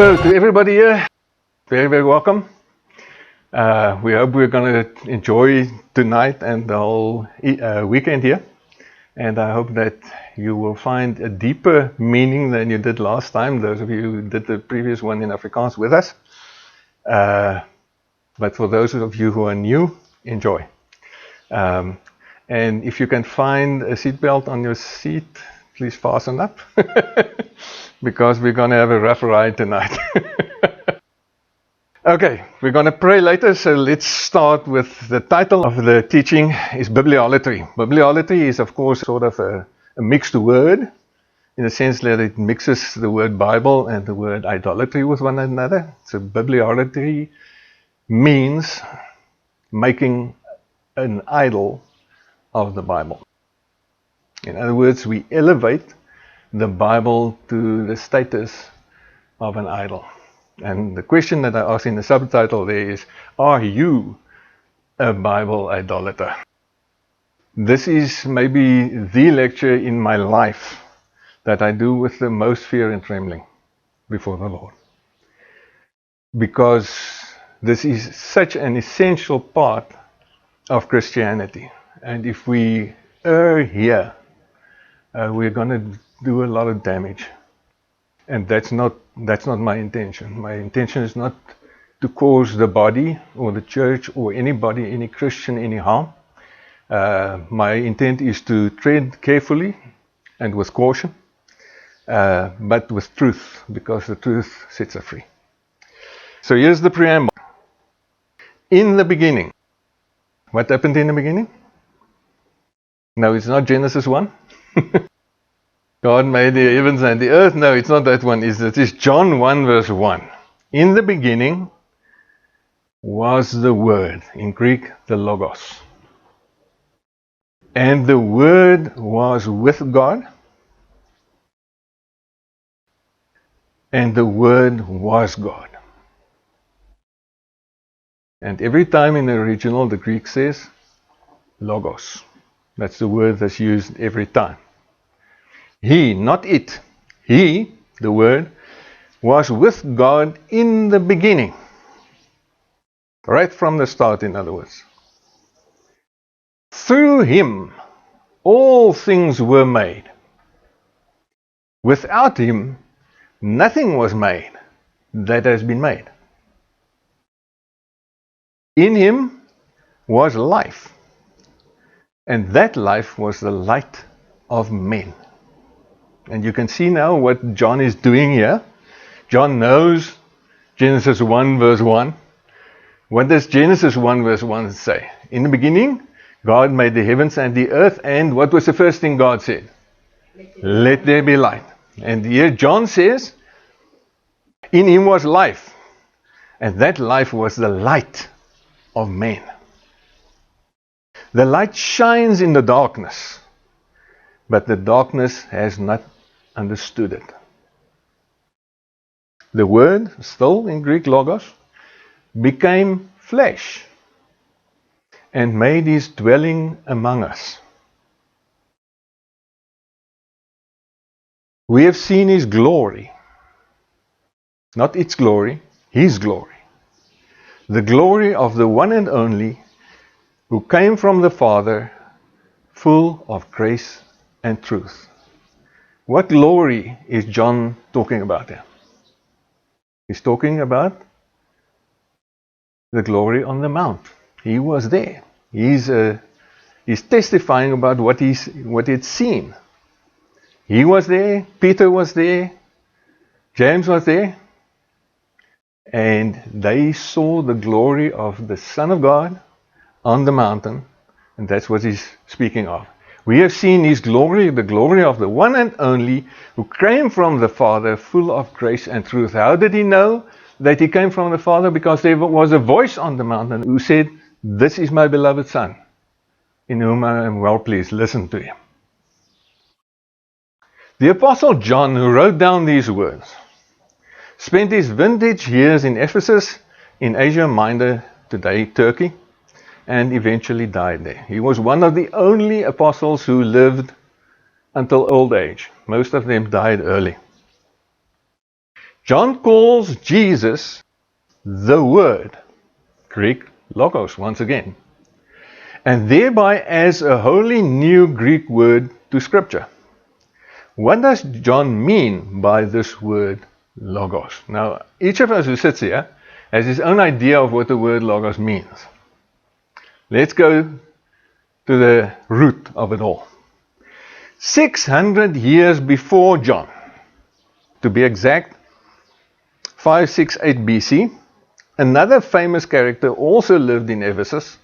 So to everybody here, very, very welcome. We hope we're going to enjoy tonight and the whole weekend here. And I hope that you will find a deeper meaning than you did last time, those of you who did the previous one in Afrikaans with us. But for those of you who are new, enjoy. And if you can find a seatbelt on your seat, please fasten up. Because we're going to have a rough ride tonight. Okay, we're going to pray later, so let's start with the title of the teaching is Bibliolatry. Bibliolatry is, of course, sort of a mixed word, in the sense that it mixes the word Bible and the word idolatry with one another. So bibliolatry means making an idol of the Bible. In other words, we elevate the Bible to the status of an idol. And the question that I asked in the subtitle there is, are you a Bible idolater? This is maybe the lecture in my life that I do with the most fear and trembling before the Lord. Because this is such an essential part of Christianity. And if we err here, we're going to do a lot of damage. And that's not my intention. My intention is not to cause the body or the church or anybody, any Christian, any harm. My intent is to tread carefully and with caution, but with truth, because the truth sets us free. So here's the preamble. In the beginning. What happened in the beginning? No, it's not Genesis 1. God made the heavens and the earth. No, it's not that one. It is John 1 verse 1. In the beginning was the Word. In Greek, the Logos. And the Word was with God. And the Word was God. And every time in the original, the Greek says Logos. That's the word that's used every time. He, not it, he, the Word, was with God in the beginning. Right from the start, in other words. Through him, all things were made. Without him, nothing was made that has been made. In him was life, and that life was the light of men. And you can see now what John is doing here. John knows Genesis 1 verse 1. What does Genesis 1 verse 1 say? In the beginning, God made the heavens and the earth, and what was the first thing God said? Let there be light. And here John says, in him was life, and that life was the light of men. The light shines in the darkness, but the darkness has not understood it. The Word, still in Greek Logos, became flesh and made his dwelling among us. We have seen his glory, not its glory, his glory. The glory of the one and only who came from the Father, full of grace and truth. What glory is John talking about here? He's talking about the glory on the mount. He was there. He's testifying about what he'd seen. He was there, Peter was there, James was there, and they saw the glory of the Son of God on the mountain, and that's what he's speaking of. We have seen his glory, the glory of the one and only who came from the Father, full of grace and truth. How did he know that he came from the Father? Because there was a voice on the mountain who said, "This is my beloved Son, in whom I am well pleased. Listen to him." The Apostle John, who wrote down these words, spent his vintage years in Ephesus, in Asia Minor, today Turkey, and eventually died there. He was one of the only apostles who lived until old age. Most of them died early. John calls Jesus the Word, Greek logos once again, and thereby adds a wholly new Greek word to Scripture. What does John mean by this word logos? Now, each of us who sits here has his own idea of what the word logos means. Let's go to the root of it all. 600 years before John, to be exact, 568 BC, another famous character also lived in Ephesus.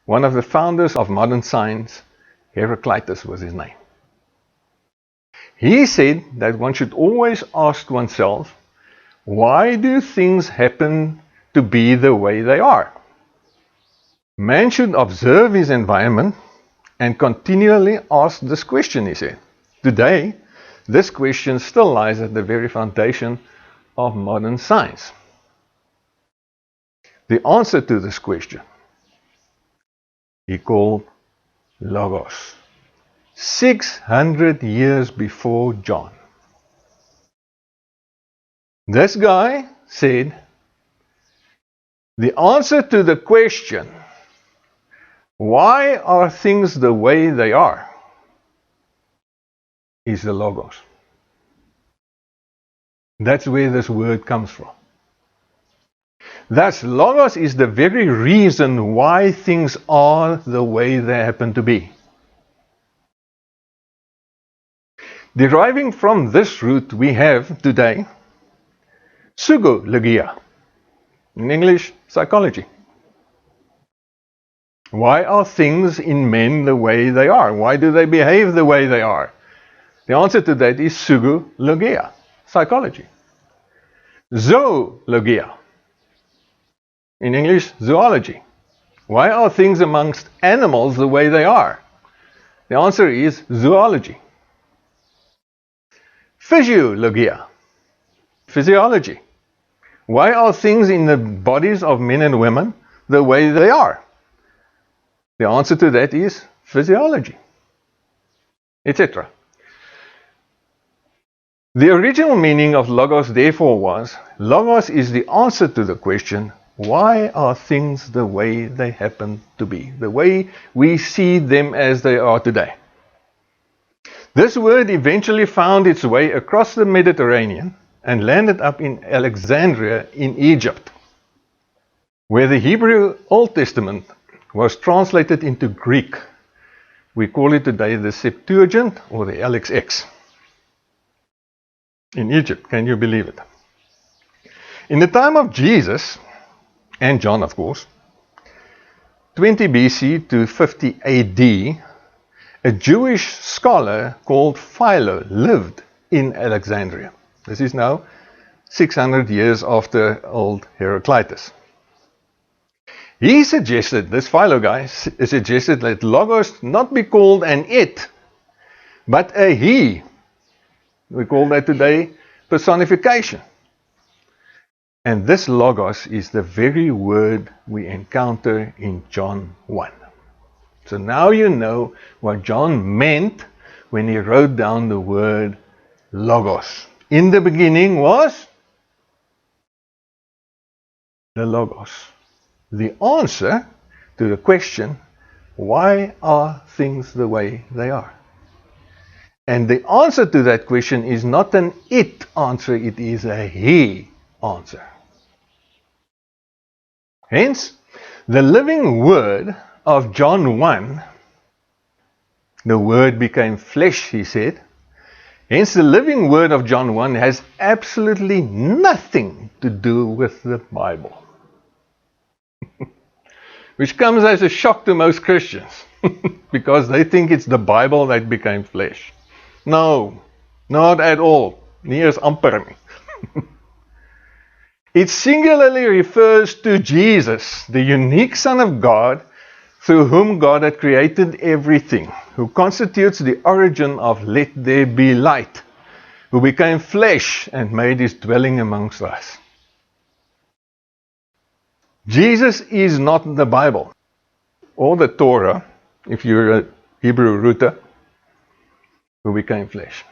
One of the founders of modern science, Heraclitus was his name. He said that one should always ask oneself, why do things happen to be the way they are? Man should observe his environment and continually ask this question, he said. Today, this question still lies at the very foundation of modern science. The answer to this question, he called Logos. 600 years before John. This guy said, the answer to the question, why are things the way they are, is the Logos. That's where this word comes from. Thus, Logos is the very reason why things are the way they happen to be. Deriving from this root, we have today psychologia, in English, psychology. Why are things in men the way they are? Why do they behave the way they are? The answer to that is psychologia, psychology. Zoologia, in English, zoology. Why are things amongst animals the way they are? The answer is zoology. Physiologia, physiology. Why are things in the bodies of men and women the way they are? The answer to that is physiology, etc. The original meaning of Logos therefore was, Logos is the answer to the question, why are things the way they happen to be? The way we see them as they are today. This word eventually found its way across the Mediterranean and landed up in Alexandria in Egypt, where the Hebrew Old Testament was translated into Greek. We call it today the Septuagint or the LXX. In Egypt, can you believe it? In the time of Jesus, and John of course, 20 BC to 50 AD, a Jewish scholar called Philo lived in Alexandria. This is now 600 years after old Heraclitus. He suggested, this Philo guy suggested that Logos not be called an it, but a he. We call that today personification. And this Logos is the very word we encounter in John 1. So now you know what John meant when he wrote down the word Logos. In the beginning was the Logos. The answer to the question, why are things the way they are? And the answer to that question is not an it answer, it is a he answer. Hence, the living word of John 1, the word became flesh, he said. Hence, the living word of John 1 has absolutely nothing to do with the Bible. Which comes as a shock to most Christians, because they think it's the Bible that became flesh. No, not at all. Nie is amper nie. It singularly refers to Jesus, the unique Son of God, through whom God had created everything, who constitutes the origin of let there be light, who became flesh and made his dwelling amongst us. Jesus is not the Bible, or the Torah, if you're a Hebrew rooter, who became flesh.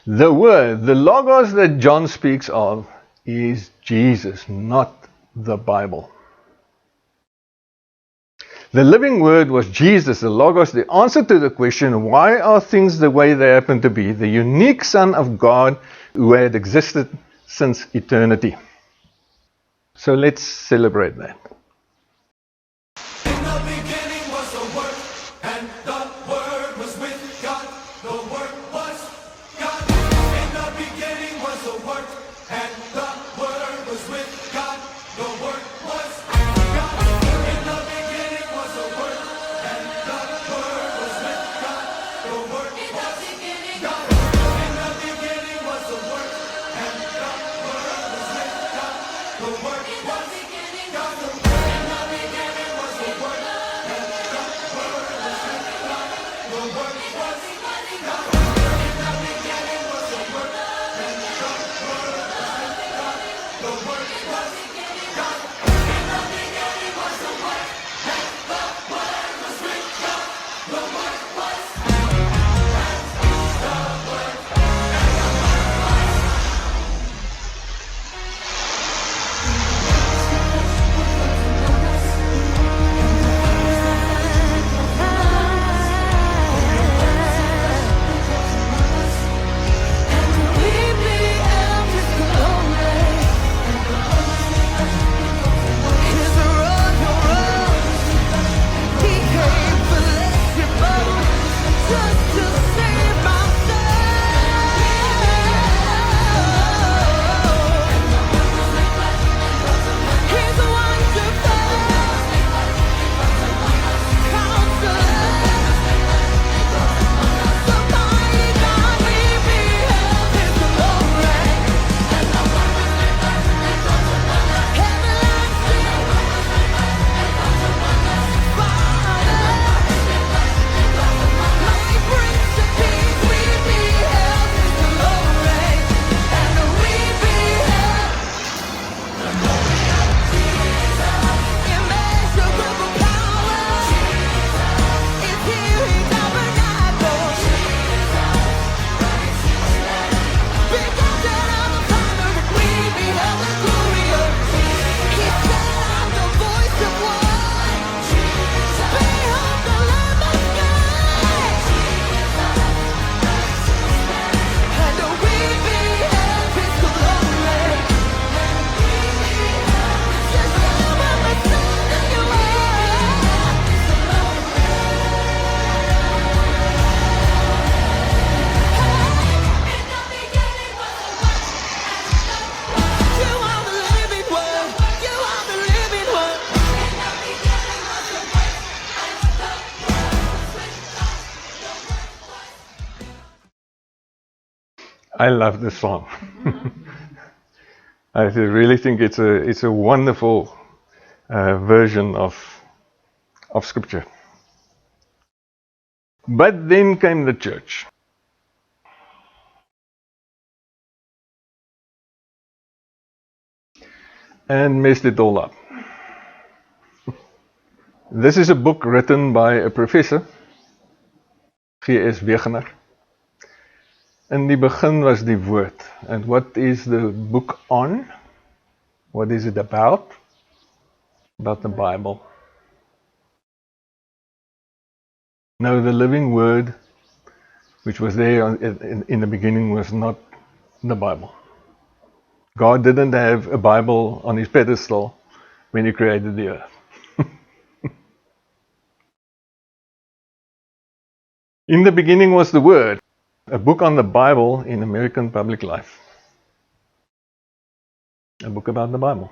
The Word, the Logos that John speaks of, is Jesus, not the Bible. The living Word was Jesus, the Logos, the answer to the question, why are things the way they happen to be? The unique Son of God who had existed since eternity. So let's celebrate that. In the beginning was the Word, and the Word was with God. The Word was God. In the beginning was the Word, and the Word was with God. The Word was God. In the beginning was the Word, and the Word was with God. The Word was God. In the beginning was the Word, and the Word was with God. The Word was God. I love this song. I really think it's a wonderful version of Scripture. But then came the church. And messed it all up. This is a book written by a professor, G.S. Wegener. In die begin was die woord. And what is the book on? What is it about? About the Bible. No, the living word, which was there in the beginning, was not the Bible. God didn't have a Bible on his pedestal when he created the earth. In the beginning was the Word, a book on the Bible in American public life. A book about the Bible.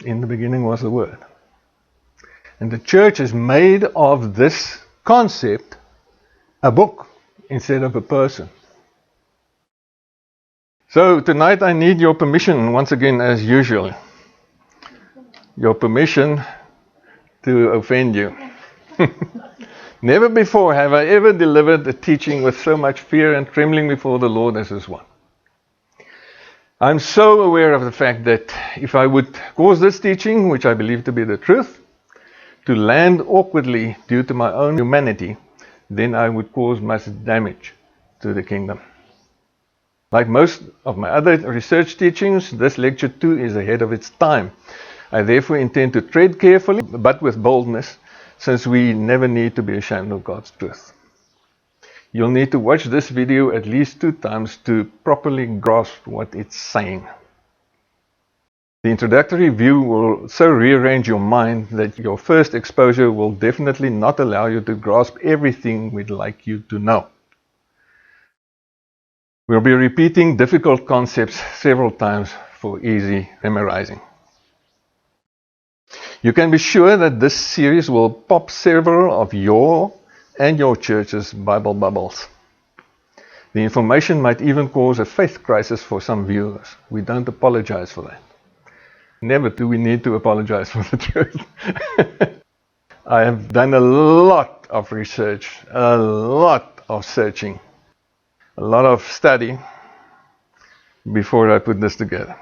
In the beginning was the Word. And the church is made of this concept a book instead of a person. So tonight I need your permission, once again as usual. Your permission to offend you. Never before have I ever delivered a teaching with so much fear and trembling before the Lord as this one. I'm so aware of the fact that if I would cause this teaching, which I believe to be the truth, to land awkwardly due to my own humanity, then I would cause much damage to the kingdom. Like most of my other research teachings, this lecture too is ahead of its time. I therefore intend to tread carefully, but with boldness, since we never need to be ashamed of God's truth. You'll need to watch this video at least 2 times to properly grasp what it's saying. The introductory view will so rearrange your mind that your first exposure will definitely not allow you to grasp everything we'd like you to know. We'll be repeating difficult concepts several times for easy memorizing. You can be sure that this series will pop several of your and your church's Bible bubbles. The information might even cause a faith crisis for some viewers. We don't apologize for that. Never do we need to apologize for the truth. I have done a lot of research, a lot of searching, a lot of study before I put this together.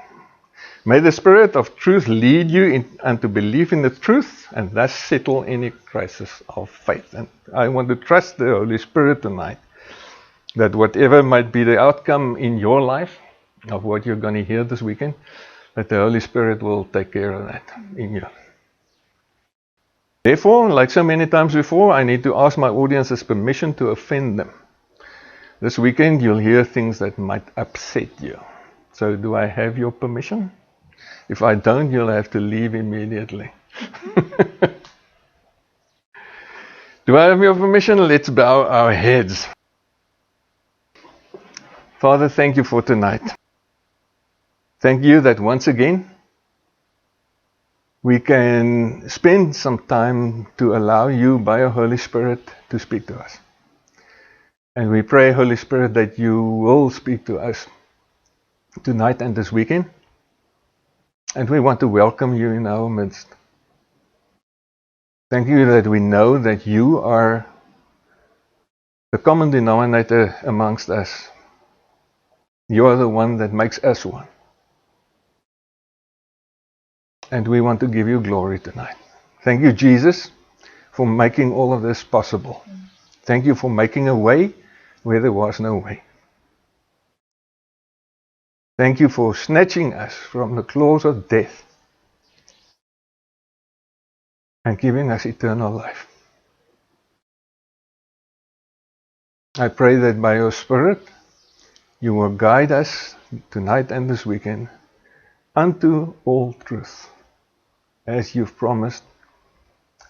May the Spirit of truth lead you unto belief in the truth and thus settle any crisis of faith. And I want to trust the Holy Spirit tonight that whatever might be the outcome in your life of what you're going to hear this weekend, that the Holy Spirit will take care of that in you. Therefore, like so many times before, I need to ask my audience's permission to offend them. This weekend you'll hear things that might upset you. So do I have your permission? If I don't, you'll have to leave immediately. Do I have your permission? Let's bow our heads. Father, thank you for tonight. Thank you that once again we can spend some time to allow you by your Holy Spirit to speak to us. And we pray, Holy Spirit, that you will speak to us tonight and this weekend. And we want to welcome you in our midst. Thank you that we know that you are the common denominator amongst us. You are the one that makes us one. And we want to give you glory tonight. Thank you, Jesus, for making all of this possible. Thank you for making a way where there was no way. Thank you for snatching us from the claws of death and giving us eternal life. I pray that by your Spirit, you will guide us tonight and this weekend unto all truth, as you've promised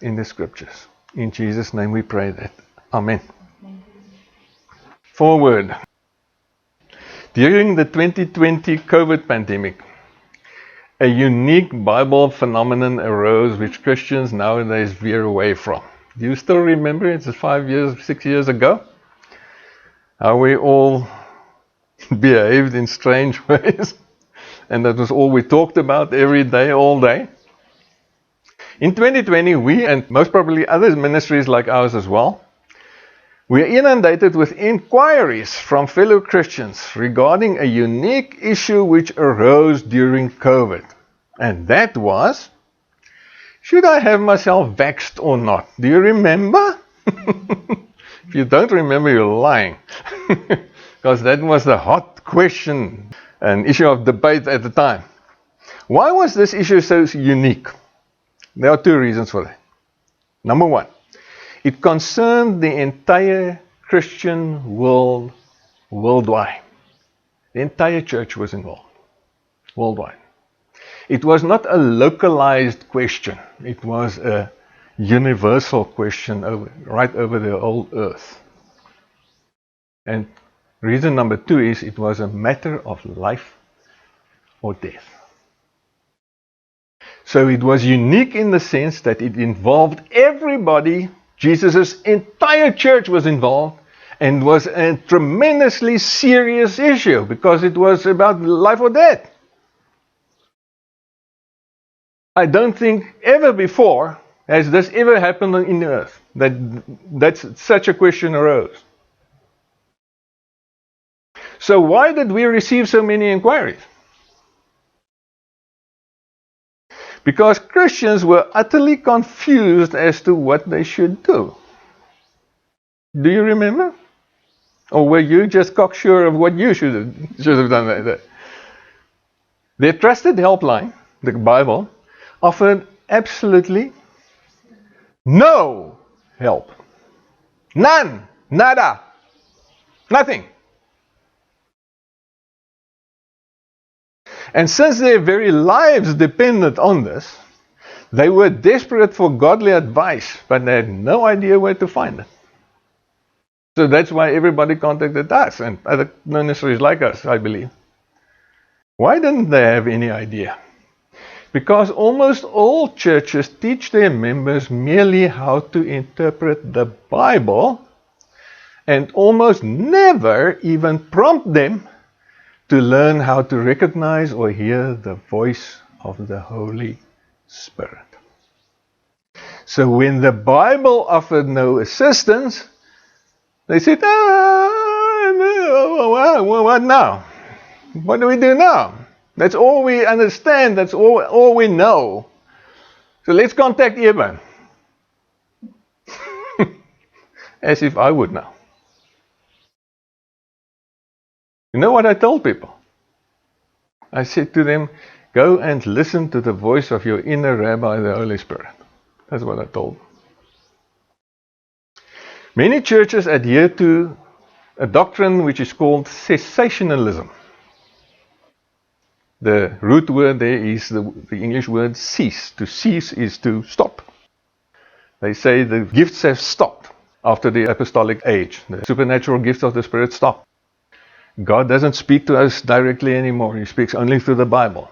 in the Scriptures. In Jesus' name we pray that. Amen. Forward. During the 2020 COVID pandemic, a unique Bible phenomenon arose which Christians nowadays veer away from. Do you still remember? It's 5 years, 6 years ago. How we all behaved in strange ways. And that was all we talked about every day, all day. In 2020, we, and most probably other ministries like ours as well, we are inundated with inquiries from fellow Christians regarding a unique issue which arose during COVID. And that was, should I have myself vaxxed or not? Do you remember? If you don't remember, you're lying. Because that was the hot question, an issue of debate at the time. Why was this issue so unique? There are 2 reasons for that. Number 1, it concerned the entire Christian world worldwide. The entire church was involved worldwide. It was not a localized question. It was a universal question right over the whole earth. And reason number 2 is it was a matter of life or death. So it was unique in the sense that it involved everybody. Jesus' entire church was involved and was a tremendously serious issue because it was about life or death. I don't think ever before has this ever happened in the earth, that such a question arose. So why did we receive so many inquiries? Because Christians were utterly confused as to what they should do. Do you remember? Or were you just cocksure of what you should have done that? Their trusted helpline, the Bible, offered absolutely no help. None. Nada. Nothing. And since their very lives depended on this, they were desperate for godly advice, but they had no idea where to find it. So that's why everybody contacted us, and other ministries like us, I believe. Why didn't they have any idea? Because almost all churches teach their members merely how to interpret the Bible, and almost never even prompt them to learn how to recognize or hear the voice of the Holy Spirit. So when the Bible offered no assistance, they said, what now? What do we do now? That's all we understand. That's all we know. So let's contact Eben. As if I would know. You know what I told people? I said to them, go and listen to the voice of your inner rabbi, the Holy Spirit. That's what I told them. Many churches adhere to a doctrine which is called cessationalism. The root word there is the English word cease. To cease is to stop. They say the gifts have stopped after the apostolic age. The supernatural gifts of the Spirit stopped. God doesn't speak to us directly anymore. He speaks only through the Bible.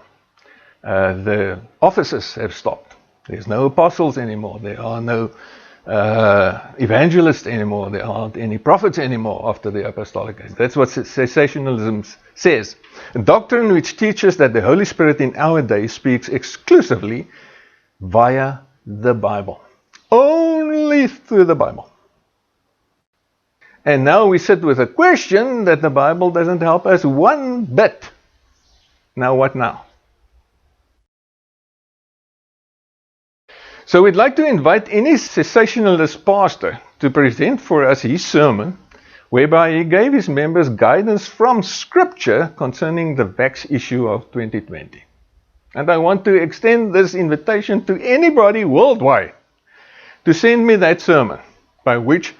The offices have stopped. There's no apostles anymore. There are no evangelists anymore. There aren't any prophets anymore after the apostolic age. That's what cessationalism says. A doctrine which teaches that the Holy Spirit in our day speaks exclusively via the Bible. Only through the Bible. And now we sit with a question that the Bible doesn't help us one bit. Now what now? So we'd like to invite any cessationalist pastor to present for us his sermon, whereby he gave his members guidance from Scripture concerning the vax issue of 2020. And I want to extend this invitation to anybody worldwide to send me that sermon, by which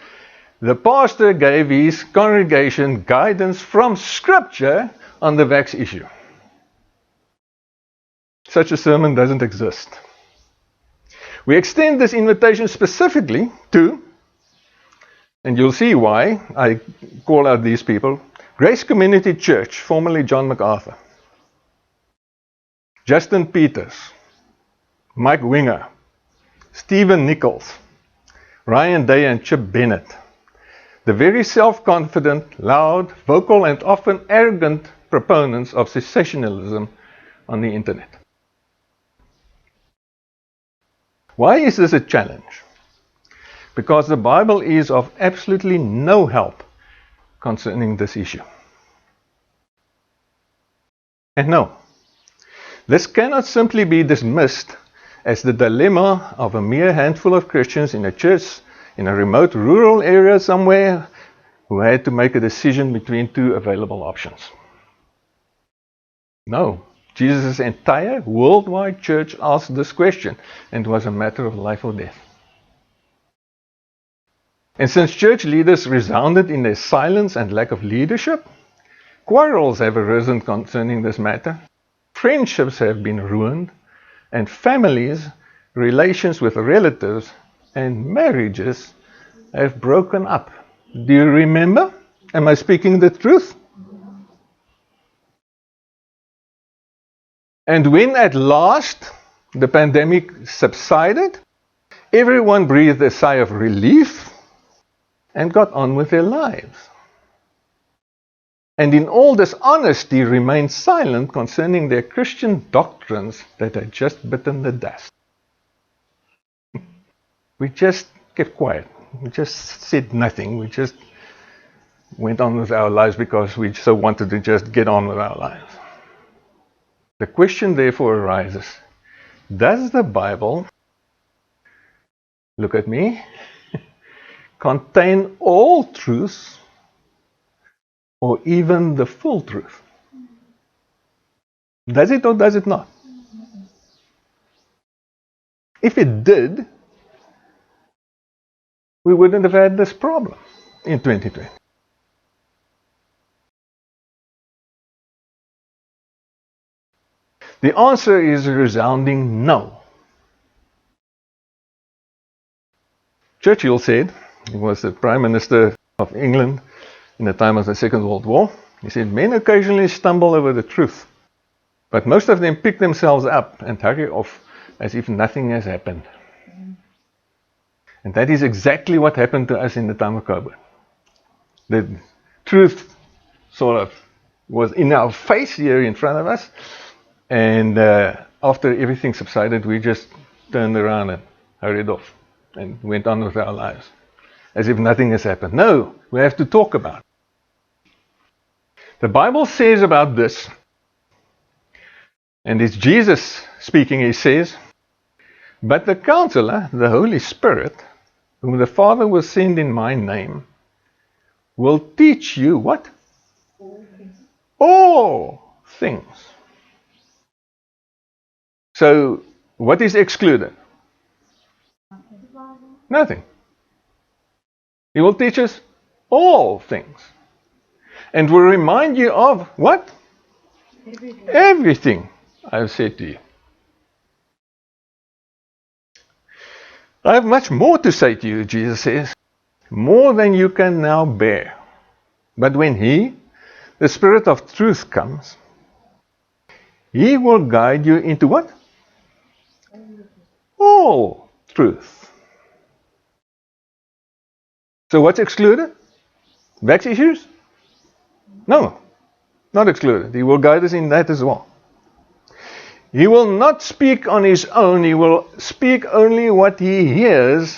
the pastor gave his congregation guidance from Scripture on the vax issue. Such a sermon doesn't exist. We extend this invitation specifically to, and you'll see why I call out these people, Grace Community Church, formerly John MacArthur, Justin Peters, Mike Winger, Stephen Nichols, Ryan Day and Chip Bennett, the very self-confident, loud, vocal and often arrogant proponents of cessationalism on the internet. Why is this a challenge? Because the Bible is of absolutely no help concerning this issue. And no, this cannot simply be dismissed as the dilemma of a mere handful of Christians in a church in a remote rural area somewhere who had to make a decision between two available options. No. Jesus' entire worldwide church asked this question, and it was a matter of life or death. And since church leaders resounded in their silence and lack of leadership, quarrels have arisen concerning this matter, friendships have been ruined, and families, relations with relatives, and marriages have broken up. Do you remember? Am I speaking the truth? And when at last the pandemic subsided, everyone breathed a sigh of relief and got on with their lives. And in all dishonesty remained silent concerning their Christian doctrines that had just bitten the dust. We just kept quiet. We just said nothing. We just went on with our lives because we so wanted to just get on with our lives. The question therefore arises, does the Bible, look at me, contain all truths or even the full truth? Does it or does it not? If it did, we wouldn't have had this problem in 2020. The answer is a resounding no. Churchill said, he was the Prime Minister of England in the time of the Second World War, he said, men occasionally stumble over the truth, but most of them pick themselves up and hurry off as if nothing has happened. And that is exactly what happened to us in the time of COVID. The truth sort of was in our face here in front of us, and after everything subsided, we just turned around and hurried off and went on with our lives as if nothing has happened. No, we have to talk about it. The Bible says about this, and it's Jesus speaking, he says, but the Counselor, the Holy Spirit, whom the Father will send in my name, will teach you what? All things. So, what is excluded? Nothing. He will teach us all things. And will remind you of what? Everything I have said to you. I have much more to say to you, Jesus says, more than you can now bear. But when He, the Spirit of truth, comes, He will guide you into what? All truth. So what's excluded? Back issues? No, not excluded. He will guide us in that as well. He will not speak on His own. He will speak only what He hears,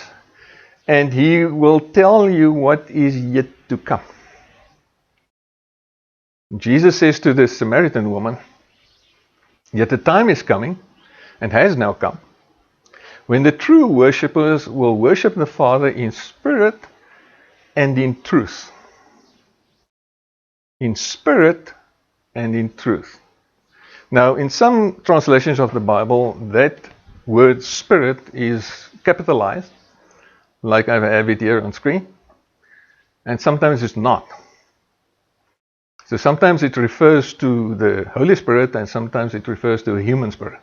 and He will tell you what is yet to come. Jesus says to the Samaritan woman, yet the time is coming, and has now come, when the true worshippers will worship the Father in spirit and in truth. In spirit and in truth. Now, in some translations of the Bible, that word spirit is capitalized, like I have it here on screen, and sometimes it's not. So sometimes it refers to the Holy Spirit, and sometimes it refers to a human spirit.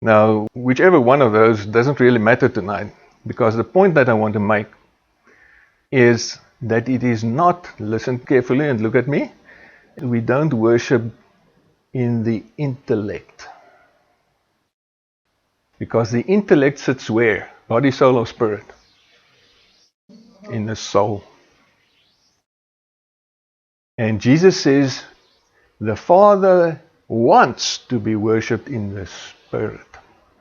Now, whichever one of those doesn't really matter tonight, because the point that I want to make is that it is not, listen carefully and look at me, we don't worship in the intellect. Because the intellect sits where? Body, soul, or spirit? In the soul. And Jesus says, the Father wants to be worshipped in the spirit.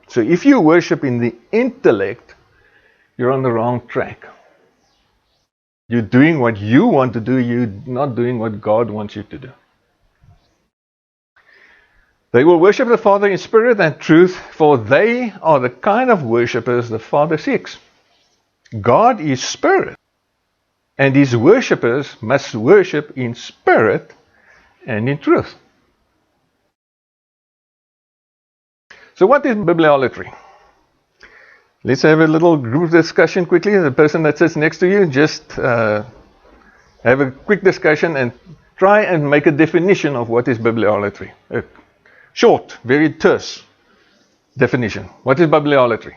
So if you worship in the intellect, you're on the wrong track. You're doing what you want to do, you're not doing what God wants you to do. They will worship the Father in spirit and truth, for they are the kind of worshippers the Father seeks. God is spirit, and His worshippers must worship in spirit and in truth. So what is bibliolatry? Let's have a little group discussion quickly. The person that sits next to you, just have a quick discussion and try and make a definition of what is bibliolatry. A short, very terse definition. What is bibliolatry?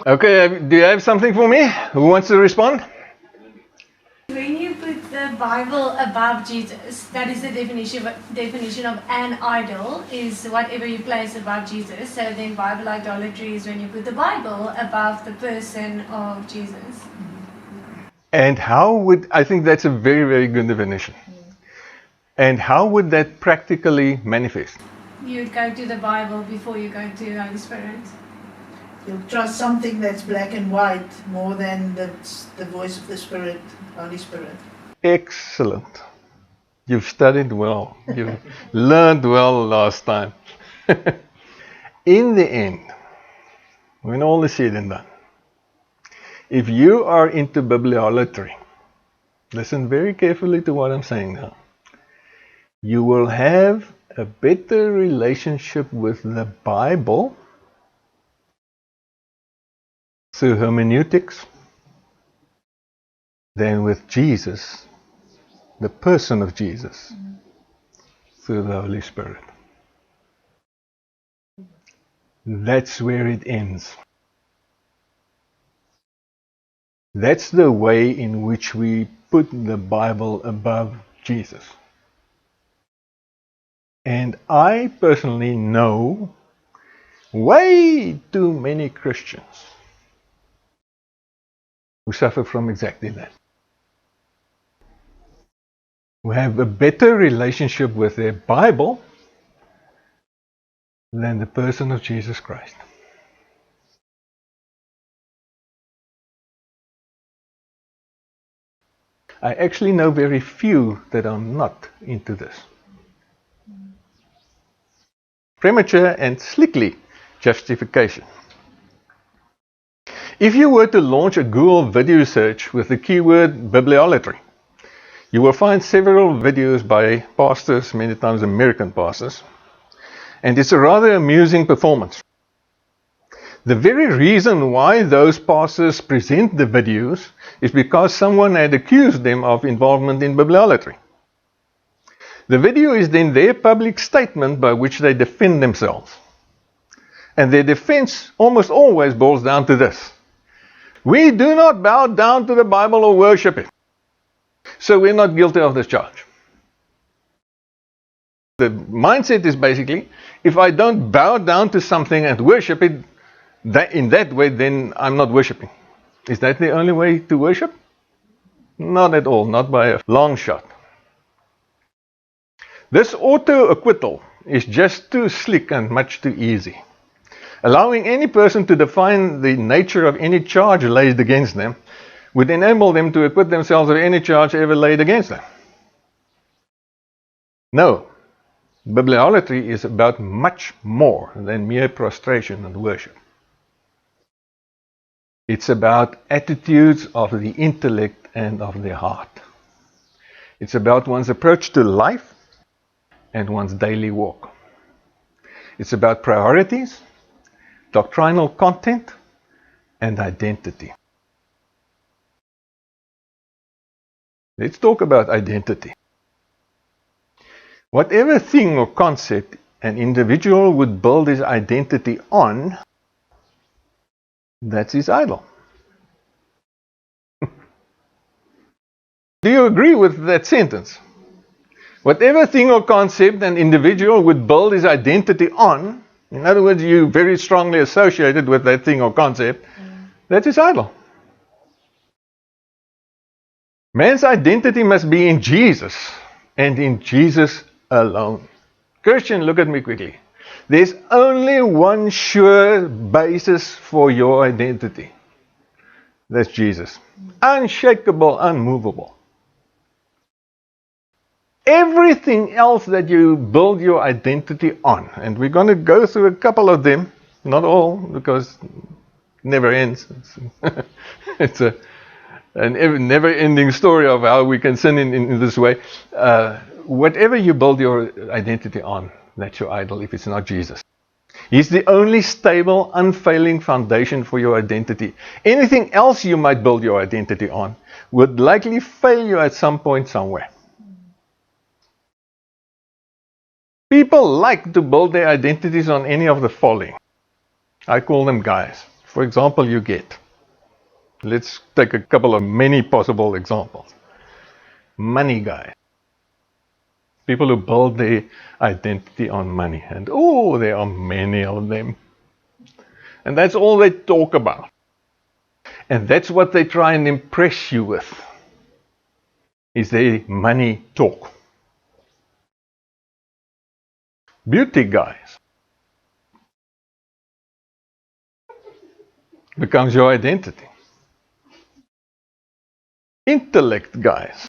Okay, do you have something for me? Who wants to respond? When you put the Bible above Jesus, that is the definition of an idol, is whatever you place above Jesus. So then Bible idolatry is when you put the Bible above the person of Jesus. And how would, I think that's a very, very good definition. And how would that practically manifest? You would go to the Bible before you go to the Holy Spirit. You'll trust something that's black and white more than the voice of the Spirit, Holy Spirit. Excellent. You've studied well. You've learned well last time. In the end, when all is said and done, If you are into bibliolatry, listen very carefully to what I'm saying now. You will have a better relationship with the Bible through hermeneutics than with Jesus, the person of Jesus, through the Holy Spirit. That's where it ends. That's the way in which we put the Bible above Jesus. And I personally know way too many Christians who suffer from exactly that. Who have a better relationship with their Bible than the person of Jesus Christ. I actually know very few that are not into this. Premature and slickly justification. If you were to launch a Google video search with the keyword bibliolatry, you will find several videos by pastors, many times American pastors, and it's a rather amusing performance. The very reason why those pastors present the videos is because someone had accused them of involvement in bibliolatry. The video is then their public statement by which they defend themselves. And their defense almost always boils down to this: we do not bow down to the Bible or worship it, so we're not guilty of this charge. The mindset is basically, if I don't bow down to something and worship it, in that way, then I'm not worshiping. Is that the only way to worship? Not at all, not by a long shot. This auto-acquittal is just too slick and much too easy. Allowing any person to define the nature of any charge laid against them would enable them to acquit themselves of any charge ever laid against them. No, bibliolatry is about much more than mere prostration and worship. It's about attitudes of the intellect and of the heart. It's about one's approach to life and one's daily walk. It's about priorities, doctrinal content, and identity. Let's talk about identity. Whatever thing or concept an individual would build his identity on, that's his idol. Do you agree with that sentence? Whatever thing or concept an individual would build his identity on, in other words, you very strongly associated with that thing or concept, that's his idol. Man's identity must be in Jesus, and in Jesus alone. Christian, look at me quickly. There's only one sure basis for your identity. That's Jesus. Unshakable, unmovable. Everything else that you build your identity on, and we're going to go through a couple of them, not all, because it never ends. It's a never-ending story of how we can sin in this way. Whatever you build your identity on, that's your idol if it's not Jesus. He's the only stable, unfailing foundation for your identity. Anything else you might build your identity on would likely fail you at some point somewhere. People like to build their identities on any of the following. I call them guys. For example, you get. Let's take a couple of many possible examples. Money guys. People who build their identity on money. And there are many of them. And that's all they talk about. And that's what they try and impress you with, is their money talk. Beauty guys. Becomes your identity. Intellect guys.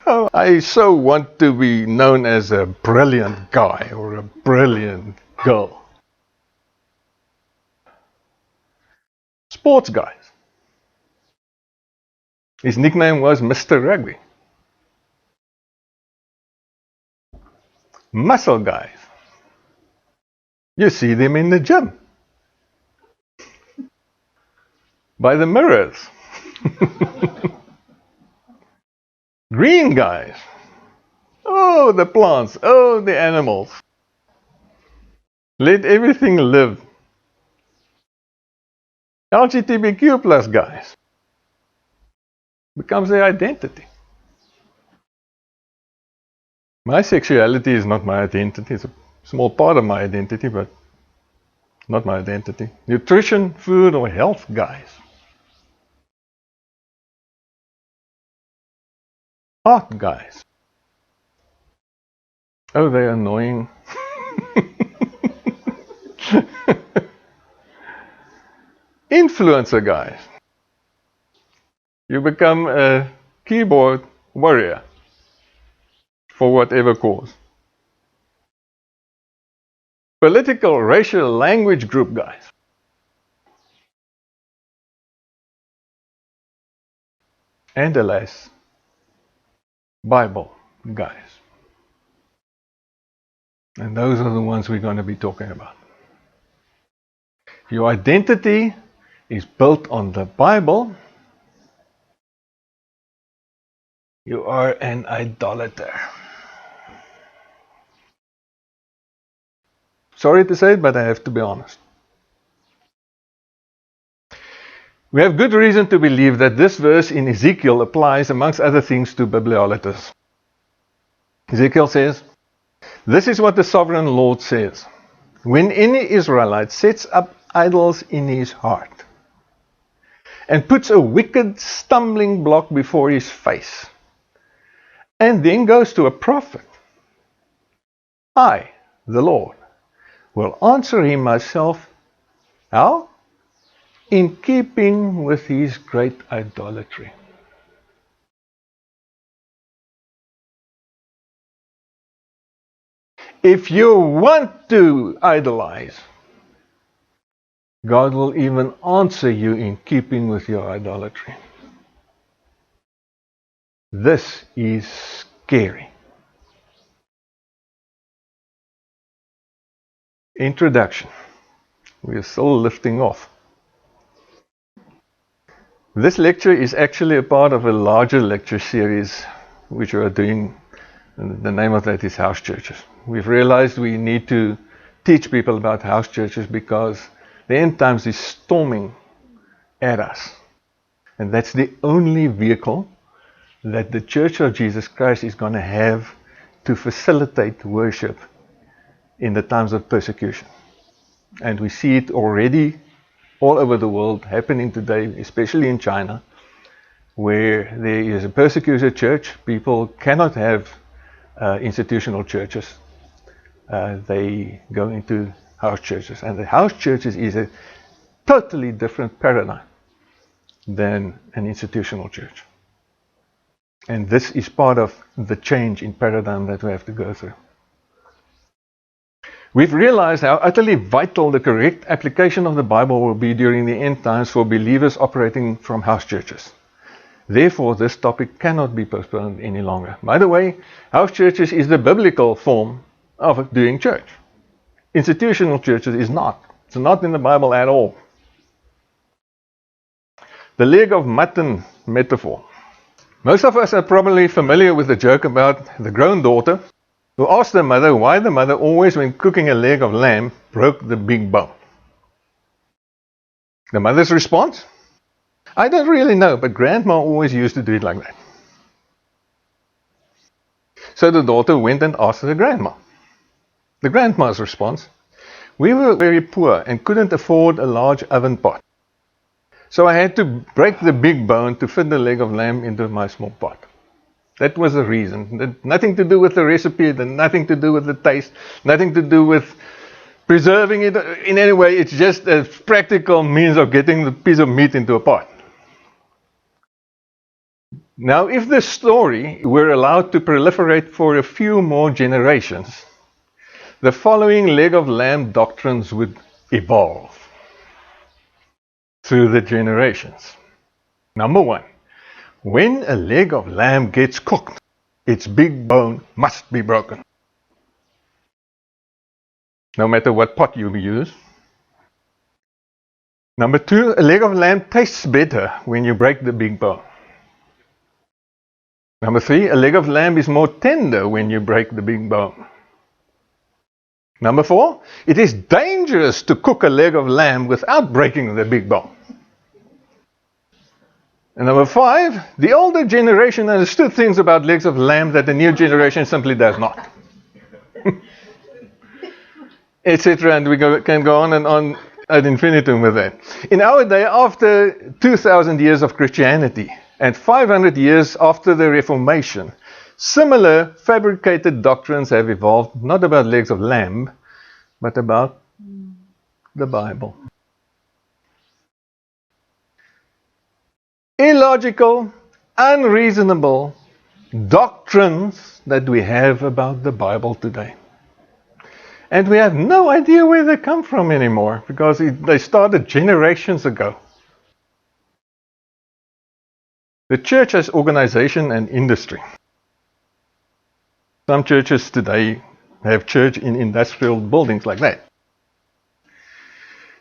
Oh, I so want to be known as a brilliant guy or a brilliant girl. Sports guys. His nickname was Mr. Rugby. Muscle guys. You see them in the gym. By the mirrors. Green guys. Oh, the plants. Oh, the animals. Let everything live. LGBTQ plus guys. Becomes their identity. My sexuality is not my identity. It's a small part of my identity, but not my identity. Nutrition, food, or health guys. Art guys. Oh, they're annoying. Influencer guys. You become a keyboard warrior for whatever cause. Political, racial, language group guys. And alas, Bible guys. And those are the ones we're going to be talking about. Your identity is built on the Bible. You are an idolater. Sorry to say it, but I have to be honest. We have good reason to believe that this verse in Ezekiel applies, amongst other things, to bibliolaters. Ezekiel says, "This is what the sovereign Lord says. When any Israelite sets up idols in his heart and puts a wicked stumbling block before his face, and then goes to a prophet, I, the Lord, will answer him myself." How? In keeping with his great idolatry. If you want to idolize, God will even answer you in keeping with your idolatry. This is scary. Introduction. We are still lifting off. This lecture is actually a part of a larger lecture series which we are doing. The name of that is House Churches. We've realized we need to teach people about house churches because the end times is storming at us. And that's the only vehicle that the Church of Jesus Christ is going to have to facilitate worship in the times of persecution. And we see it already all over the world happening today, especially in China, where there is a persecuted church. People cannot have institutional churches. They go into house churches. And the house churches is a totally different paradigm than an institutional church. And this is part of the change in paradigm that we have to go through. We've realized how utterly vital the correct application of the Bible will be during the end times for believers operating from house churches. Therefore, this topic cannot be postponed any longer. By the way, house churches is the biblical form of doing church. Institutional churches is not. It's not in the Bible at all. The leg of mutton metaphor. Most of us are probably familiar with the joke about the grown daughter who asked her mother why the mother always, when cooking a leg of lamb, broke the big bone. The mother's response? I don't really know, but grandma always used to do it like that. So the daughter went and asked the grandma. The grandma's response? We were very poor and couldn't afford a large oven pot. So I had to break the big bone to fit the leg of lamb into my small pot. That was the reason. It had nothing to do with the recipe, it had nothing to do with the taste, nothing to do with preserving it in any way. It's just a practical means of getting the piece of meat into a pot. Now, if this story were allowed to proliferate for a few more generations, the following leg of lamb doctrines would evolve through the generations. Number one, When a leg of lamb gets cooked, its big bone must be broken. No matter what pot you use. Number 2, a leg of lamb tastes better when you break the big bone. Number 3, a leg of lamb is more tender when you break the big bone. Number 4, it is dangerous to cook a leg of lamb without breaking the big bone. And number 5, the older generation understood things about legs of lamb that the new generation simply does not. Etc. And we can go on and on ad infinitum with that. In our day, after 2,000 years of Christianity and 500 years after the Reformation, similar fabricated doctrines have evolved, not about legs of lamb, but about the Bible. Illogical, unreasonable doctrines that we have about the Bible today. And we have no idea where they come from anymore, because they started generations ago. The church as organization and industry. Some churches today have church in industrial buildings like that.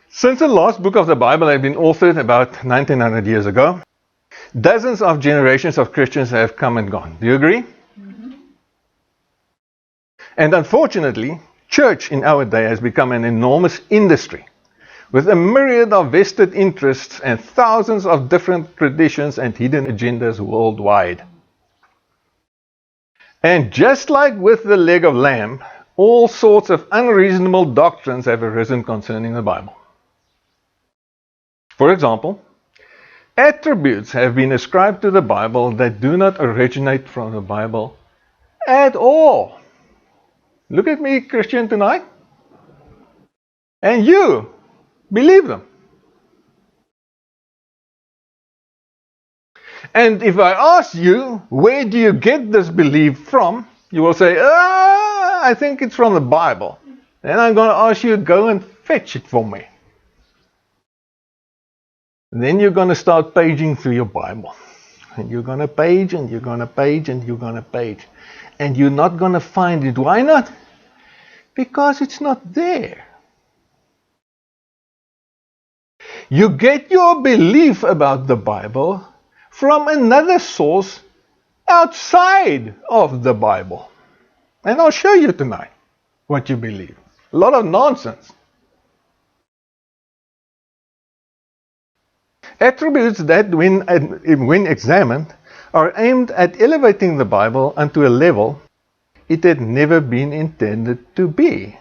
Since the last book of the Bible had been authored about 1900 years ago, dozens of generations of Christians have come and gone. Do you agree? Mm-hmm. And unfortunately, church in our day has become an enormous industry with a myriad of vested interests and thousands of different traditions and hidden agendas worldwide. And just like with the leg of lamb, all sorts of unreasonable doctrines have arisen concerning the Bible. For example, attributes have been ascribed to the Bible that do not originate from the Bible at all. Look at me, Christian, tonight. And you believe them. And if I ask you, where do you get this belief from? You will say, I think it's from the Bible. Then I'm going to ask you, go and fetch it for me. And then you're going to start paging through your Bible. And you're going to page, and you're going to page, and you're going to page. And you're not going to find it. Why not? Because it's not there. You get your belief about the Bible from another source outside of the Bible. And I'll show you tonight what you believe. A lot of nonsense. Attributes that, when examined, are aimed at elevating the Bible unto a level it had never been intended to be.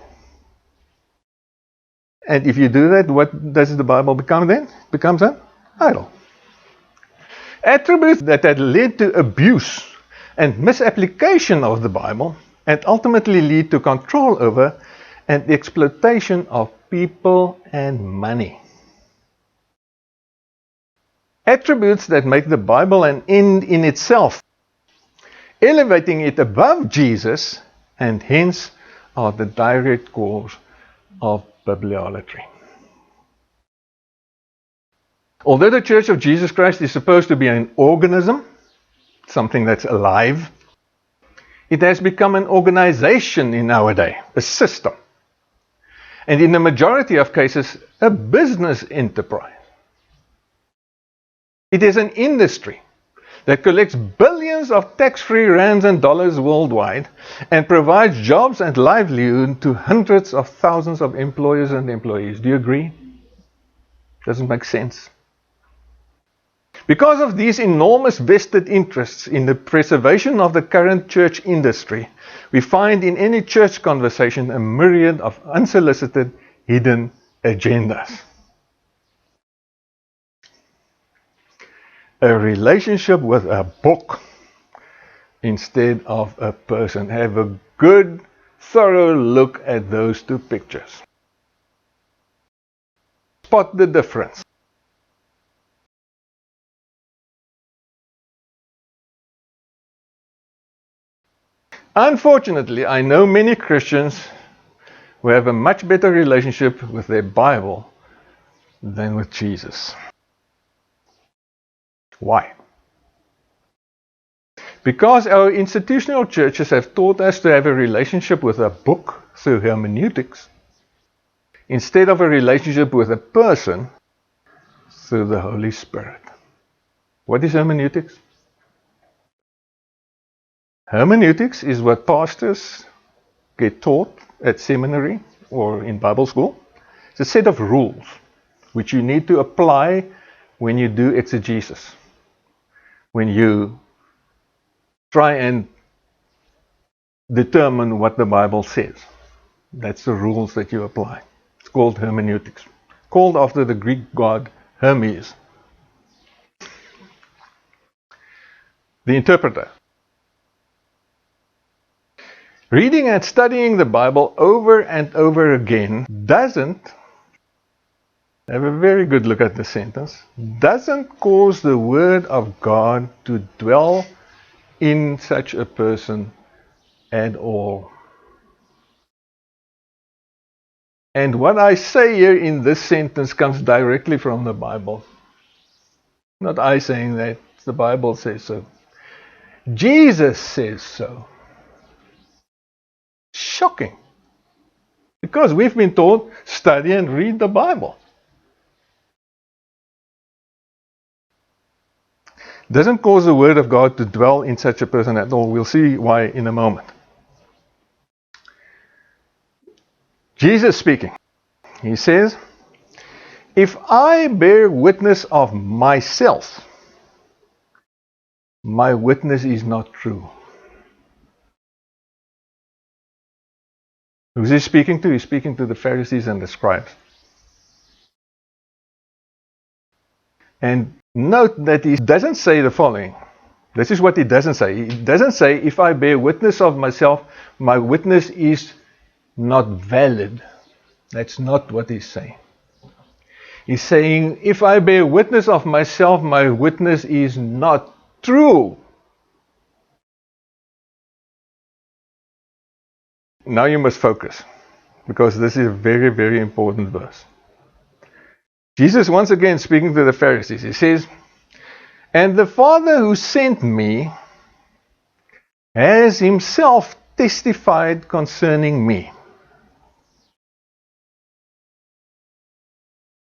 And if you do that, what does the Bible become then? It becomes an idol. Attributes that had led to abuse and misapplication of the Bible and ultimately lead to control over and exploitation of people and money. Attributes that make the Bible an end in itself, elevating it above Jesus, and hence are the direct cause of bibliolatry. Although the Church of Jesus Christ is supposed to be an organism, something that's alive, it has become an organization in our day, a system. And in the majority of cases, a business enterprise. It is an industry that collects billions of tax-free rands and dollars worldwide and provides jobs and livelihood to hundreds of thousands of employers and employees. Do you agree? Doesn't make sense. Because of these enormous vested interests in the preservation of the current church industry, we find in any church conversation a myriad of unsolicited hidden agendas. A relationship with a book instead of a person. Have a good, thorough look at those two pictures. Spot the difference. Unfortunately, I know many Christians who have a much better relationship with their Bible than with Jesus. Why? Because our institutional churches have taught us to have a relationship with a book through hermeneutics, instead of a relationship with a person through the Holy Spirit. What is hermeneutics? Hermeneutics is what pastors get taught at seminary or in Bible school. It's a set of rules which you need to apply when you do exegesis. When you try and determine what the Bible says. That's the rules that you apply. It's called hermeneutics. Called after the Greek god Hermes. The interpreter. Reading and studying the Bible over and over again doesn't, have a very good look at the sentence, doesn't cause the Word of God to dwell in such a person at all. And what I say here in this sentence comes directly from the Bible. Not I saying that, the Bible says so. Jesus says so. Shocking. Because we've been told, study and read the Bible. Doesn't cause the Word of God to dwell in such a person at all. We'll see why in a moment. Jesus speaking. He says, if I bear witness of myself, my witness is not true. Who's he speaking to? He's speaking to the Pharisees and the scribes. And note that he doesn't say the following. This is what he doesn't say. He doesn't say, if I bear witness of myself, my witness is not valid. That's not what he's saying. He's saying, if I bear witness of myself, my witness is not true. Now you must focus, because this is a very, very important verse. Jesus once again speaking to the Pharisees, he says, and the Father who sent me has himself testified concerning me.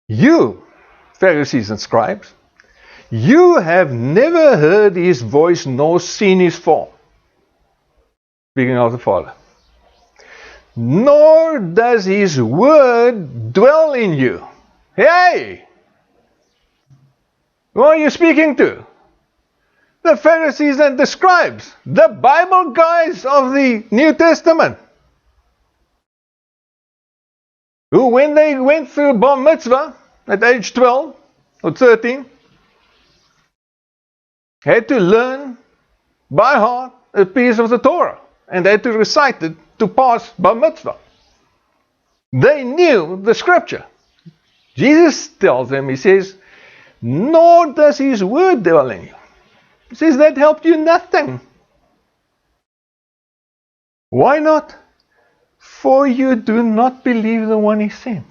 You, Pharisees and scribes, you have never heard his voice nor seen his form. Speaking of the Father. Nor does his word dwell in you. Hey! Who are you speaking to? The Pharisees and the scribes. The Bible guys of the New Testament. Who, when they went through Bar Mitzvah at age 12 or 13, had to learn by heart a piece of the Torah and had to recite it to pass Bar Mitzvah. They knew the scripture. Jesus tells them, he says, nor does his word dwell in you. He says that helped you nothing. Why not? For you do not believe the one he sent.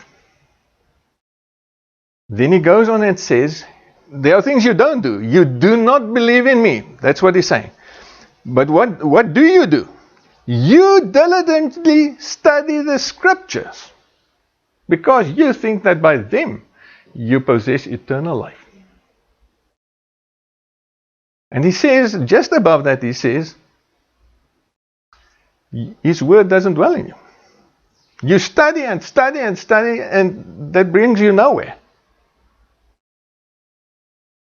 Then he goes on and says, there are things you don't do. You do not believe in me. That's what he's saying. But what do you do? You diligently study the scriptures, because you think that by them you possess eternal life. And he says, just above that, he says, his word doesn't dwell in you. You study and study and study, and that brings you nowhere.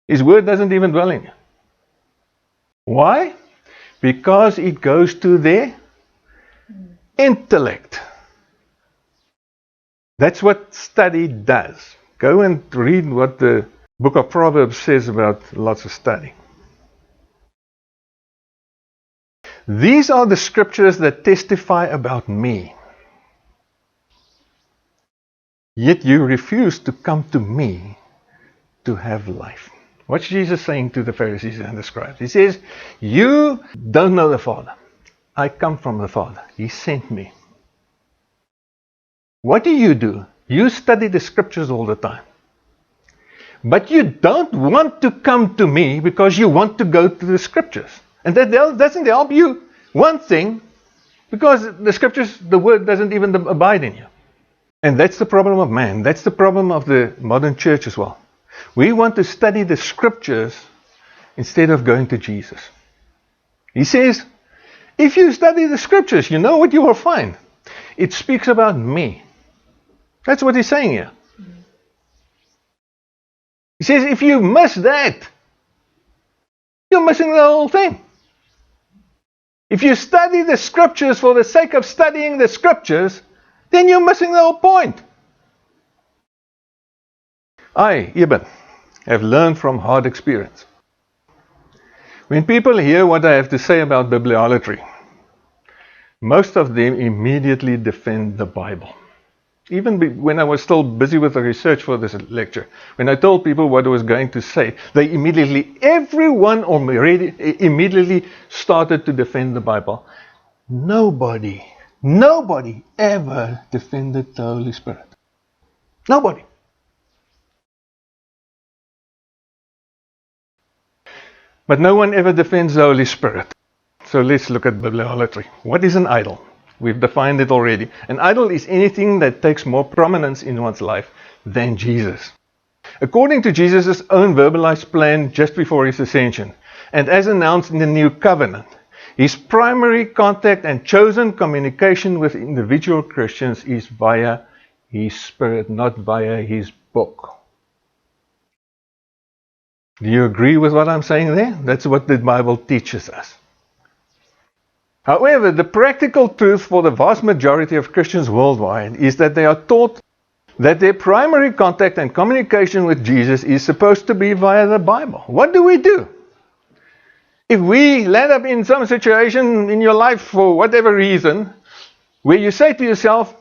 His word doesn't even dwell in you. Why? Because it goes to their intellect. That's what study does. Go and read what the book of Proverbs says about lots of studying. These are the scriptures that testify about me. Yet you refuse to come to me to have life. What's Jesus saying to the Pharisees and the scribes? He says, you don't know the Father. I come from the Father. He sent me. What do? You study the scriptures all the time. But you don't want to come to me because you want to go to the scriptures. And that doesn't help you one thing, because the scriptures, the word doesn't even abide in you. And that's the problem of man. That's the problem of the modern church as well. We want to study the scriptures instead of going to Jesus. He says, if you study the scriptures, you know what you will find. It speaks about me. That's what he's saying here. He says, if you miss that, you're missing the whole thing. If you study the scriptures for the sake of studying the scriptures, then you're missing the whole point. I, Eben, have learned from hard experience. When people hear what I have to say about bibliolatry, most of them immediately defend the Bible. Even when I was still busy with the research for this lecture, when I told people what I was going to say, they everyone immediately started to defend the Bible. Nobody ever defended the Holy Spirit. Nobody. But no one ever defends the Holy Spirit. So let's look at bibliolatry. What is an idol? We've defined it already. An idol is anything that takes more prominence in one's life than Jesus. According to Jesus' own verbalized plan just before his ascension, and as announced in the New Covenant, his primary contact and chosen communication with individual Christians is via his Spirit, not via his book. Do you agree with what I'm saying there? That's what the Bible teaches us. However, the practical truth for the vast majority of Christians worldwide is that they are taught that their primary contact and communication with Jesus is supposed to be via the Bible. What do we do? If we land up in some situation in your life for whatever reason, where you say to yourself,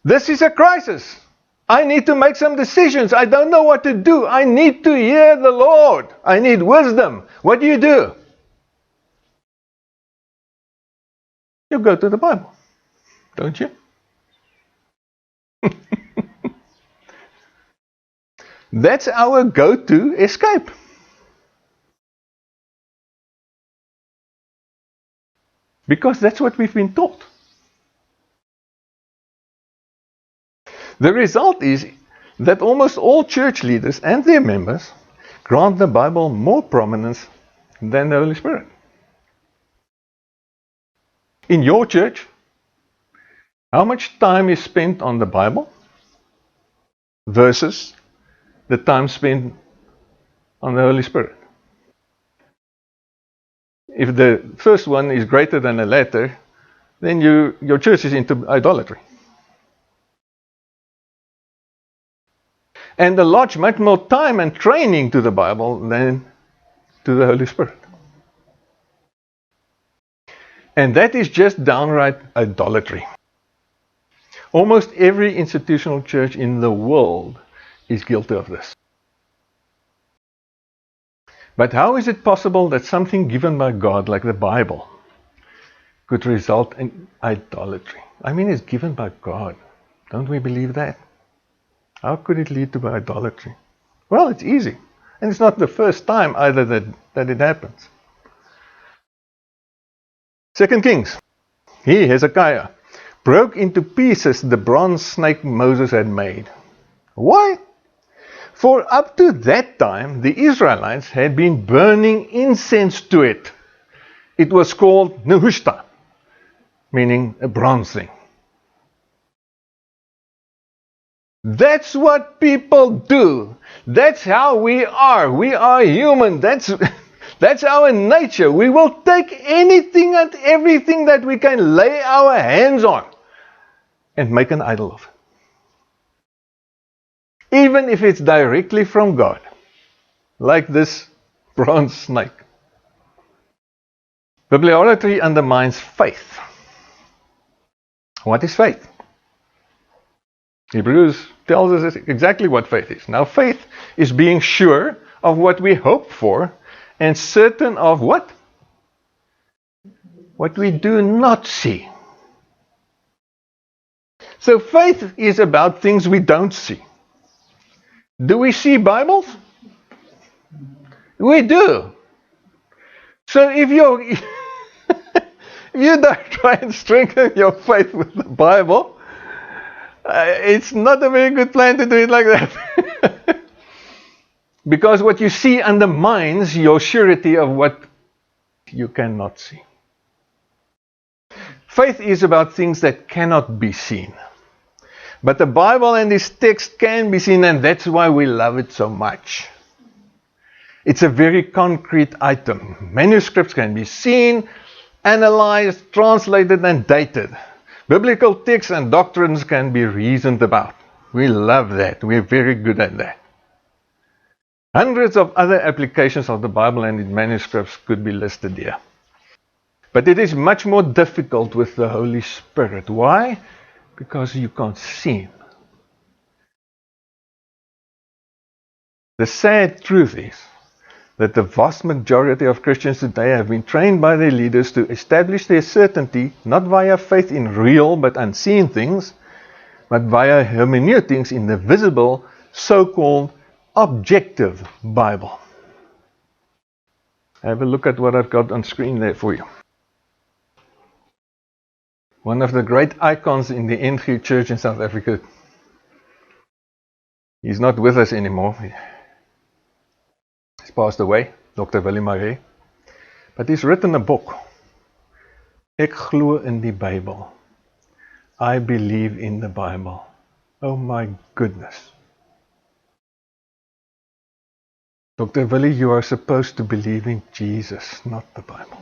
this is a crisis. I need to make some decisions. I don't know what to do. I need to hear the Lord. I need wisdom. What do? You go to the Bible, don't you? That's our go-to escape. Because that's what we've been taught. The result is that almost all church leaders and their members grant the Bible more prominence than the Holy Spirit. In your church, how much time is spent on the Bible versus the time spent on the Holy Spirit? If the first one is greater than the latter, then your church is into idolatry. And allot much more time and training to the Bible than to the Holy Spirit. And that is just downright idolatry. Almost every institutional church in the world is guilty of this. But how is it possible that something given by God, like the Bible, could result in idolatry? I mean, it's given by God. Don't we believe that? How could it lead to idolatry? Well, it's easy. And it's not the first time either that it happens. 2 Kings. He, Hezekiah, broke into pieces the bronze snake Moses had made. Why? For up to that time, the Israelites had been burning incense to it. It was called Nehushta, meaning a bronze thing. That's what people do. That's how we are. We are human. That's our nature. We will take anything and everything that we can lay our hands on and make an idol of it. Even if it's directly from God, like this bronze snake. Bibliolatry undermines faith. What is faith? Hebrews tells us exactly what faith is. Now, faith is being sure of what we hope for and certain of what? What we do not see. So faith is about things we don't see. Do we see Bibles? We do. So if you don't try and strengthen your faith with the Bible, it's not a very good plan to do it like that. Because what you see undermines your surety of what you cannot see. Faith is about things that cannot be seen. But the Bible and this text can be seen, and that's why we love it so much. It's a very concrete item. Manuscripts can be seen, analyzed, translated, and dated. Biblical texts and doctrines can be reasoned about. We love that. We're very good at that. Hundreds of other applications of the Bible and its manuscripts could be listed here. But it is much more difficult with the Holy Spirit. Why? Because you can't see Him. The sad truth is that the vast majority of Christians today have been trained by their leaders to establish their certainty not via faith in real but unseen things, but via hermeneutics in the visible, so-called objective Bible. Have a look at what I've got on screen there for you. One of the great icons in the NG Church in South Africa. He's not with us anymore. He's passed away, Dr. Willie Marais. But he's written a book. Ek glo in die Bible. I believe in the Bible. Oh my goodness. Dr. Willie, you are supposed to believe in Jesus, not the Bible.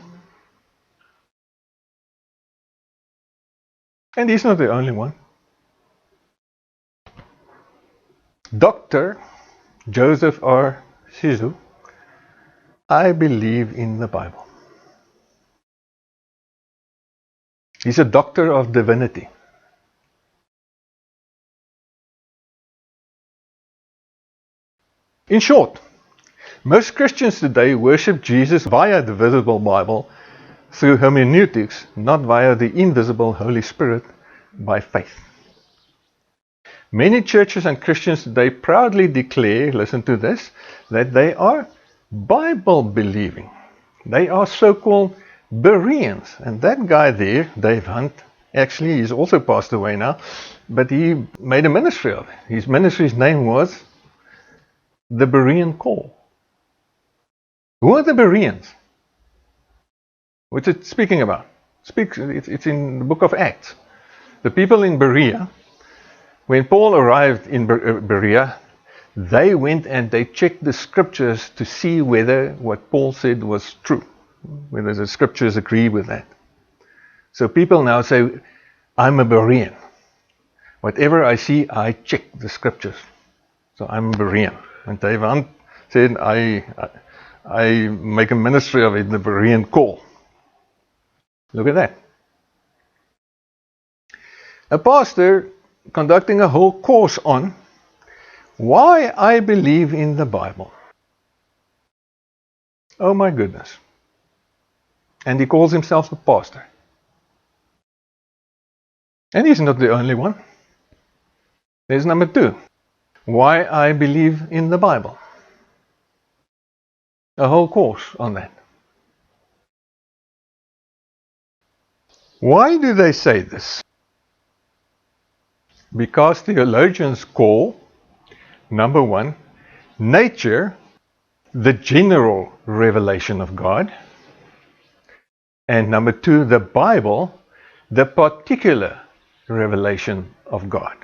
And he's not the only one. Dr. Joseph R. Sizu, I believe in the Bible. He's a doctor of divinity. In short, most Christians today worship Jesus via the visible Bible through hermeneutics, not via the invisible Holy Spirit by faith. Many churches and Christians today proudly declare, listen to this, that they are Bible believing. They are so-called Bereans. And that guy there, Dave Hunt, actually he's also passed away now, but he made a ministry of it. His ministry's name was the Berean Call. Who are the Bereans? What's it speaking about? It's in the book of Acts. The people in Berea, when Paul arrived in Berea, they went and they checked the scriptures to see whether what Paul said was true, whether the scriptures agree with that. So people now say, I'm a Berean. Whatever I see, I check the scriptures. So I'm a Berean. And Dave Hunt said, I make a ministry of it, the Berean Call. Look at that. A pastor conducting a whole course on why I believe in the Bible. Oh my goodness. And he calls himself a pastor. And he's not the only one. There's number 2. Why I believe in the Bible. A whole course on that. Why do they say this? Because theologians call, number 1, nature the general revelation of God, and number 2, the Bible the particular revelation of God.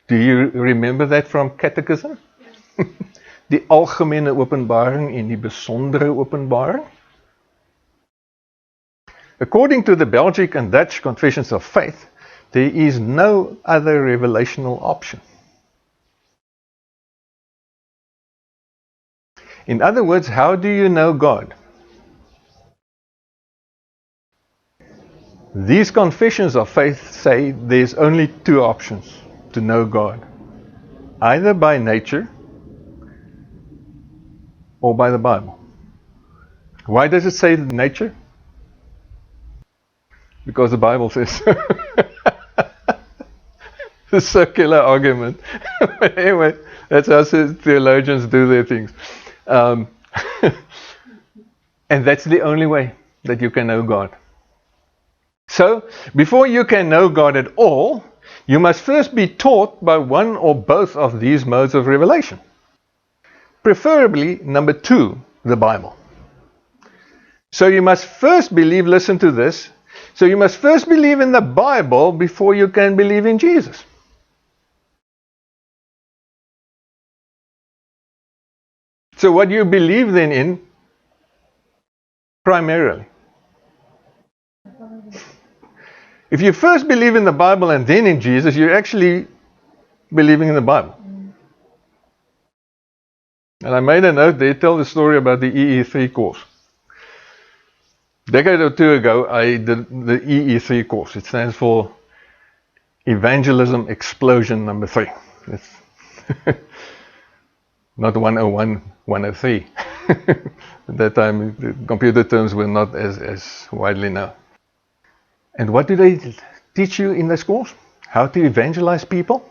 Do you remember that from catechism? Die algemene openbaring en die besondere openbaring. According to the Belgic and Dutch confessions of faith, there is no other revelational option. In other words, how do you know God? These confessions of faith say there's only 2 options to know God. Either by nature or by the Bible. Why does it say nature? Because the Bible says so. The circular argument. But anyway, that's how theologians do their things. And that's the only way that you can know God. So, before you can know God at all, you must first be taught by one or both of these modes of revelation. Preferably number 2, the Bible. So you must first believe, listen to this, so you must first believe in the Bible before you can believe in Jesus. So what do you believe then in? Primarily. If you first believe in the Bible and then in Jesus, you're actually believing in the Bible. And I made a note there, tell the story about the EE3 course. A decade or two ago, I did the EE3 course. It stands for Evangelism Explosion number 3. It's not 101, 103. At that time, the computer terms were not as widely known. And what do they teach you in this course? How to evangelize people?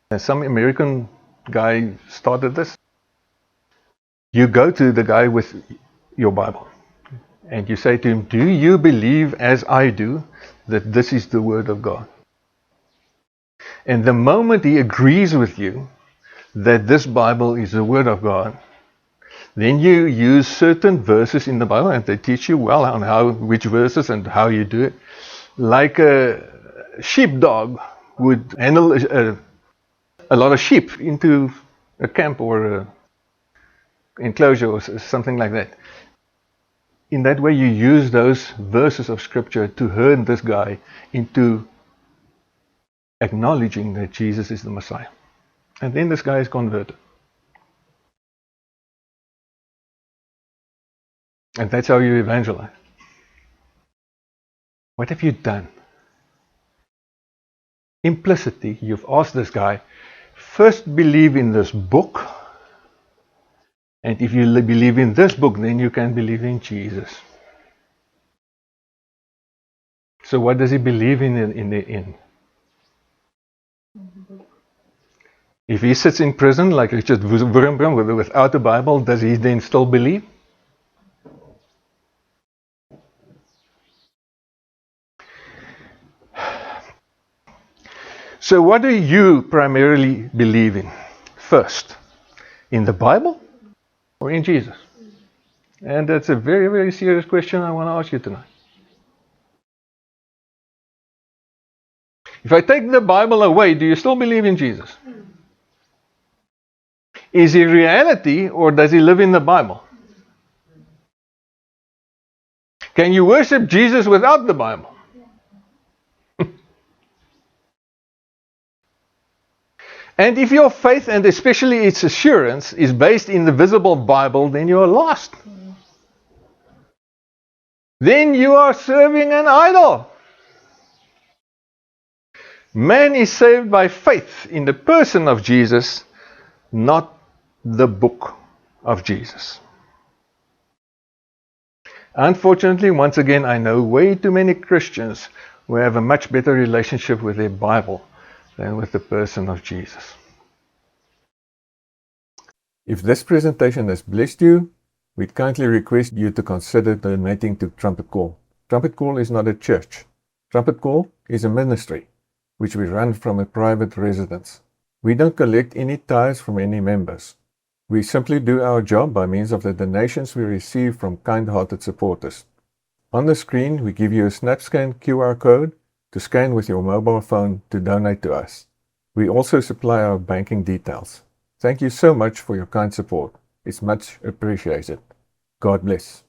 And some American guy started this. You go to the guy with your Bible and you say to him, do you believe as I do that this is the Word of God? And the moment he agrees with you that this Bible is the Word of God, then you use certain verses in the Bible, and they teach you well on which verses and how you do it. Like a sheepdog would handle a lot of sheep into a camp or a enclosure or something like that. In that way you use those verses of Scripture to herd this guy into acknowledging that Jesus is the Messiah. And then this guy is converted. And that's how you evangelize. What have you done? Implicitly, you've asked this guy, first believe in this book. And if you believe in this book, then you can believe in Jesus. So what does he believe in the end? If he sits in prison like Richard Wurmbrand without a Bible, does he then still believe? So what do you primarily believe in? First, in the Bible or in Jesus? And that's a very, very serious question I want to ask you tonight. If I take the Bible away, do you still believe in Jesus? Is he reality or does he live in the Bible? Can you worship Jesus without the Bible? And if your faith, and especially its assurance, is based in the visible Bible, then you are lost. Then you are serving an idol. Man is saved by faith in the person of Jesus, not the book of Jesus. Unfortunately, once again, I know way too many Christians who have a much better relationship with their Bible than with the person of Jesus. If this presentation has blessed you, we kindly request you to consider donating to Trumpet Call. Trumpet Call is not a church. Trumpet Call is a ministry which we run from a private residence. We don't collect any tithes from any members. We simply do our job by means of the donations we receive from kind-hearted supporters. On the screen, we give you a SnapScan QR code to scan with your mobile phone to donate to us. We also supply our banking details. Thank you so much for your kind support. It's much appreciated. God bless.